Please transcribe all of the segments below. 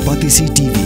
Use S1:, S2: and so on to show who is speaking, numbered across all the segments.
S1: Kompetisi TV.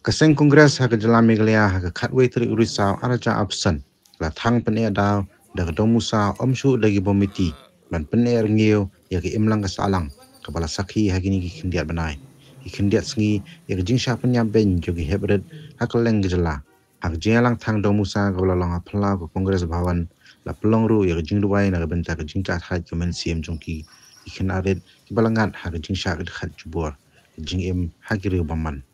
S2: Keseng Kongres hak jalan Meghalaya hak khatway teri urisau araja absen la thang pene daw dak domusa omsu dagi bomiti ban pene ngeu ya ke imlang kasalang kepala sakhi hagini ki khindiat banai ki khindiat sngi ya ke jingsha penya ben jogi hebred hak leng gejala hak jelang thang domusa gawla long apla ko Kongres Bhawan la pelong ru ya ke jingduai na benta ke jingta thai kemen CM jongki ki khinaret ki balangat hak jingsha ke khat jubur jingim hagiri baman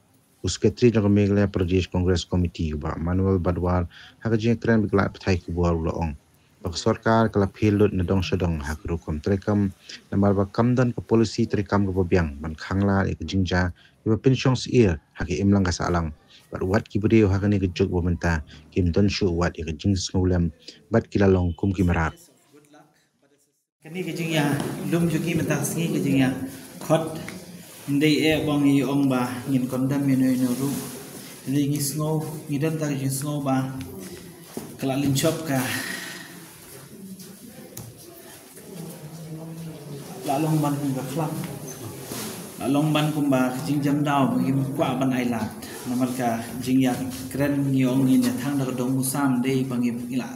S2: Sekretari Jangka Meghalaya Pradesh Congress Committee ba Manuel Badwal hak jeng kran bigla pthai kubuar ulang bak sarkar kala philut na dong sedang hak rukum trekam namar ba kamdan pa policy trekam go biang ban khangla ek jingja ba pension year hak imlang ka salang bat wat ki brio hak ni gejog bomenta kim don shu wat ek jing smolem bat kilalong kum kimarat
S3: kani ke jing ya lum juki mentah singi ke jing ya khot ndai bang yi ong ba ngin kondam meno ru ndai ngi snow ngidan ta jing snow ba kala lin chop ka la long ban kum ka khlak la long ban kum ba jing jam daw ngi kwa ban ai lat namal ka jing ya kren ngi ong ngi na thang da dong musam dei bang ila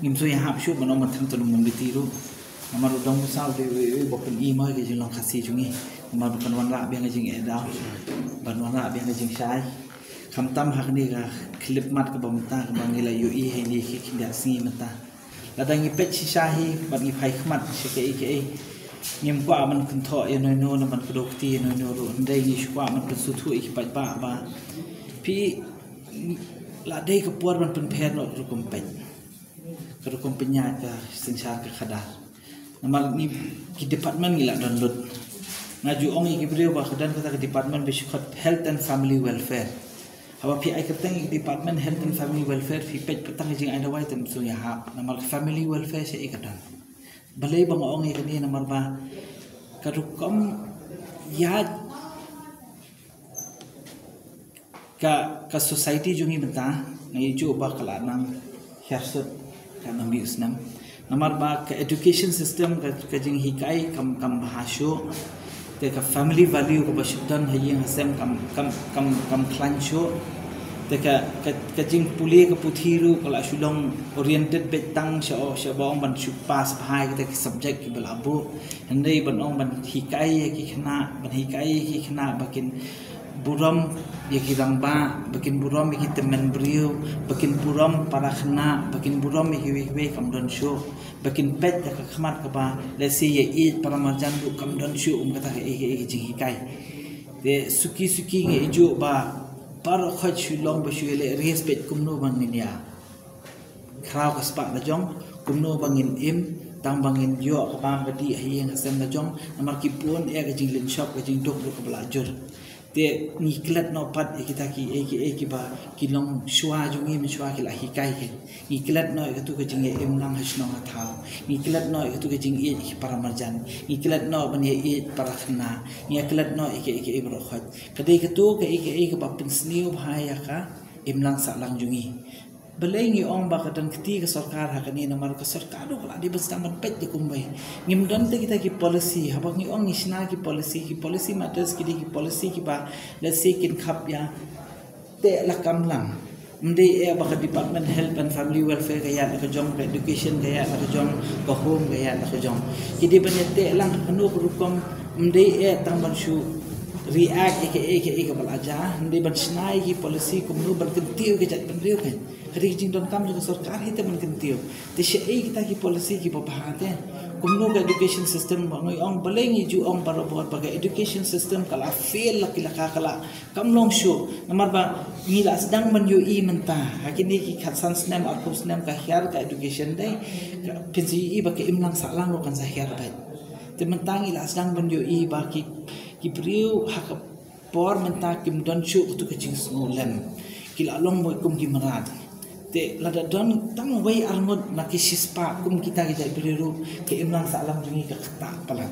S3: ngim so ya hap shu ban ong thang tu mum bitiru namal dong musam dei bokun i mai ke jing long khasi jungi mà bukan warna biang jing edau ban warna biang jing sai kham tam hak ni ka clip mat ka bamta ka bangila ui he ni ki kinda singi mata ladang ipet si shahi ban i phai khmat se ke ngim kwa man kun tho ye no na man kudok ti no ru ndai ni shwa man kun su thu ik pa ba pi la dei ka puar man pen pher no ru kom pen ka ru kom penya ka sinsar ka khadar namal ni ki department ngila download ngaju ong iki brio ba khadan kata ke department bishkot health and family welfare hawa pi ai katang department health and family welfare fi page patang jing ai dawai tem su ya ha namal family welfare se ikatan balai bang ong iki ni namar ba karukom ya ka society jungi benta ngai ju ba kala nang hersut kana mi usnam namar ba ka education system ka jing hikai kam bahasyo teka family value ko bashidan hayeng hasem kam klancho teka kajing puli ka puthiru kala shulong oriented betang sha bong ban shu pass bhai ka subject ki balabu handai ban ong ban hikai ki khna ban hikai ki khna bakin buram yaki rangba bakin buram yaki temen brio bakin buram para khna bakin buram yaki we kam don show bakin pet ka khmat ka ba let's say ye eat para marjan du kam don show kata e jing kai de suki nge ju ba par khoj shulong ba shule respect kumno bangin ya khaw ka spa na jong kumno bangin im tang bangin yo ka bang gadi hayeng hasem na jong amar ki pon e ka jing lin shop ka jing dok ka belajur te ngiklat no pat kita ki ba kilong shwa jungi mi shwa kila hikai ke ngiklat no ikatu ke jing em lang hasno thau ngiklat no ikatu ke jing e para marjan ngiklat no ban e para khna ngiklat no ike bro khat kadai katu ke ike ba pinsniu bhaya ka em lang sa lang jungi balai ngi ong ba kadan keti ke sarkar hakani namar ke sarkar do kala di besaman pet di kumbai ngim don te kita ki policy habak ngi ong isna ki policy matters ki policy ki ba let's say kin khap ya te la kam lang mde e ba department health and family welfare kaya la jong education kaya la jong ko home kaya la jong ki di banete lang kanu rukom mde e tamban shu react ke balaja mde ban snai ki policy kumnu ban kentiu ke jat ban riu kan kadi jing don kam juga sarkar hite ban kentiu te she kita ki policy ki babahate kumnu ka education system bangai ong balengi ju ong para buat bagai education system kala fail la kala kam long show namar ba ngila sedang man yu i menta hakini ki khatsan snam akop snam ka hiar ka education dai pinsi i ba ke imlang salang lo kan sa hiar ba te mentang ila sedang man yu i ba ki priu hak por menta kim don shu tu ke jing snolem kila long boy kum ki marat te lada don tang wei armod na ki sispa kum kita ke jai priru ke imlang salang jungi ka kata pala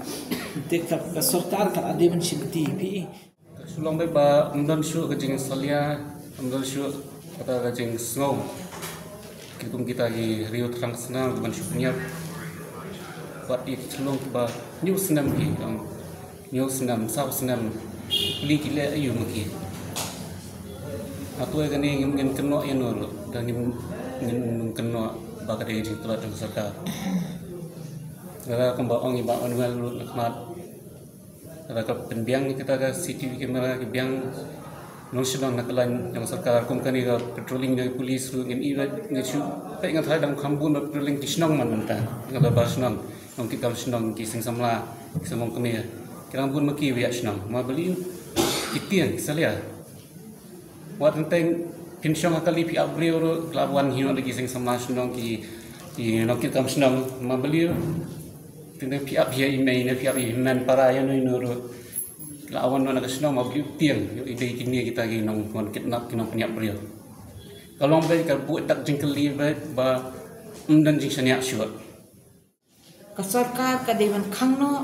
S3: te ka sarkar ka ade man simti pi
S1: Sulong be ba amdan shu ka jing salia amdan shu kata ka jing snow kita gi rio transna ban shu punya buat di sulong ba new senam gi new senam sau senam li kile ayu maki atau yang ini ngin keno ya nol dan ngin keno ba ka de jing telat ng sarkar gara ka ba ong iba anwal lu nakmat ada ke penbiang kita ke CCTV kamera ke biang nasional nakalan yang sarkar kum kani ke patrolling dari polis ru ngin iba ngesu pai ngat hadang khambun patrolling di snong man menta ngala ba snong ong kita snong ki sing samla samong kami kirang bun maki wi snong ma beli kitian salia wat tentang pinsyong akali pi abril ru lawan hino lagi sing samla snong ki no kita snong ma beli tentang pihak email pihak iman para yang nuru lawan mana kesenang mau tiang ide kini kita lagi nong kidnap kena penyak beliau kalau mereka buat tak jengkel libat ba dan jingsanyak syuat
S4: ka sarkar ka dewan khangno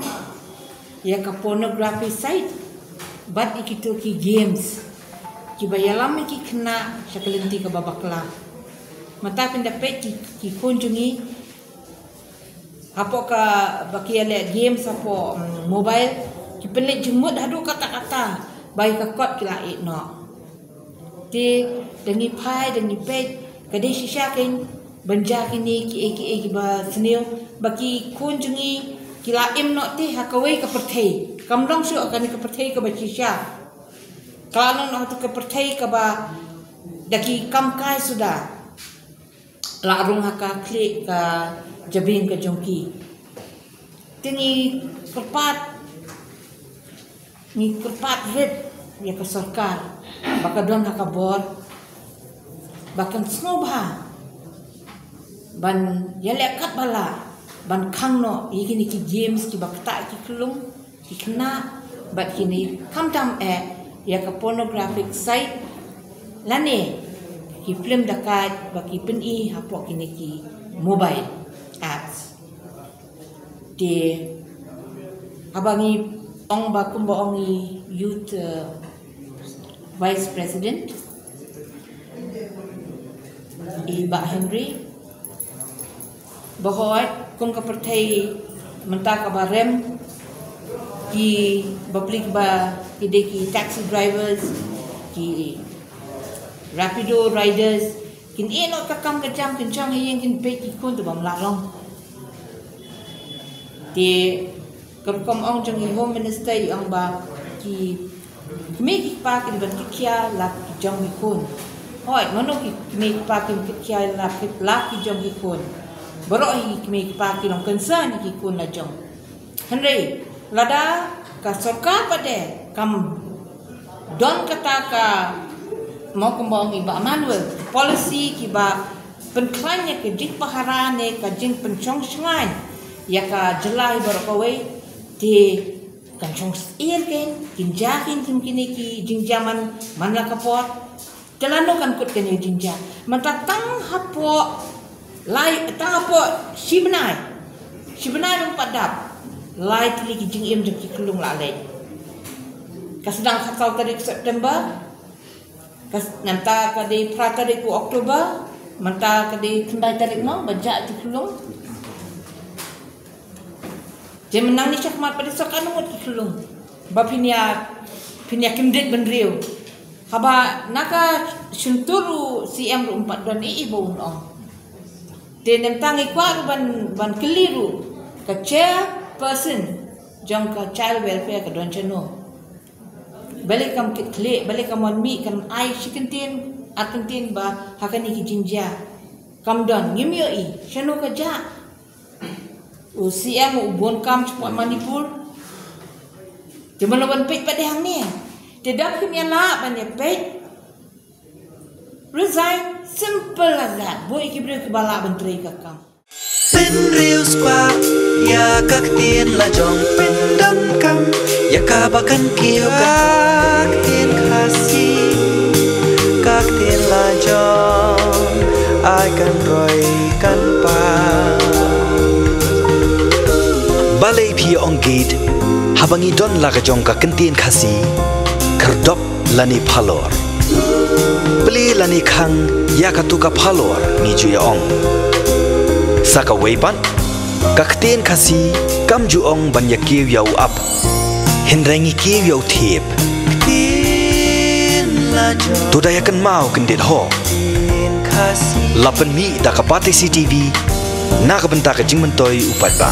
S4: ya ka pornography site bat ikito ki games ki bayalam ki kena sakalenti ka babakla mata pindapat ki kunjungi apa ka bakiale games apa mobile ki pelik jemut hadu kata-kata bai ka kot kila ikno ti dengi pai dengi pet kade shishakin banja kini ki ba senil baki kunjungi kila imno ti hakawai ka perthai kamdong su akan ka perthai ka bachisha kalau no tu ka perthai ka ba daki kamkai sudah larung haka klik ka jabing ka jongki tingi kerpat red ya ka sarkar baka don haka bor bakan snobha ban yalekat bala ban khangno yikini ki james ki bakta ki klung ki kena bat kini kamtam ya ka pornographic site lane ki film dakat baki peni hapok kini ki mobile apps di abangi ong bakum ongi youth vice president Iba Henry bahwa kum ka pertai menta ka barem ki bablik ba ki taxi drivers ki rapido riders kin eno ka kam ka jam kin chang yin kin pe ki kun tu bam la long ti kom ong jang home minister ang ba ki me ki pa ki ban ki kya la ki jang hi kun hoi mano ki me pa ki kya la ki jang hi kun baro hi ki me pa ki long concern ki kun na jang henry lada ka sarkar pade kam don kata ka mau kembang iba manual policy kiba penklanya ke jing paharane ka jing pencong sengai ya ka jelai berkawai ti kancong ir ken jinjahin tim kini ki jing zaman manla kapot telano kan kut ken jinja mentatang hapo lai tang hapo sibnai dong padap lai tili ki jing im jing ki kelung la lai kasedang khatau tarik September Nanta kadi pratarik ku Oktober, manta kadi kendai tarik no bajak di kelung. Dia menang ni cakmat pada sekarang mut di kelung. Bapinia kendet benriu. Haba naka sunturu CM 4 dan ibu no. Dia nentang ikwa ban keliru ke chairperson jang ka child welfare ka don cheno. Balik kam kle balik kam mi kam ai chicken atentin ba hakani ki jinja kam don ngimyo I shano ka ja u CM ubon kam cepat Manipur jaman ban pet pada hang ni tidak kim ya la ban ya pet resign simple as that boy ki bre ki bala ban trai ka kam
S5: Pin riu spa ya kak tin la jong pin dam kam ya ka bakan kiu kak tin khasi kak tin la jong ai kan roi kan pa balai phi ong gate habangi don laga jong ka kentien khasi kerdop lani phalor beli lani khang ya katuka phalor ni ju ya ong saka weiban ka kentien khasi kam ju ong ban ya kiu yau up hinrengi kiu yau thep tudayakan mau kendit ho lapan mi da kapati CTV na kabenta ka jingmentoi upat ba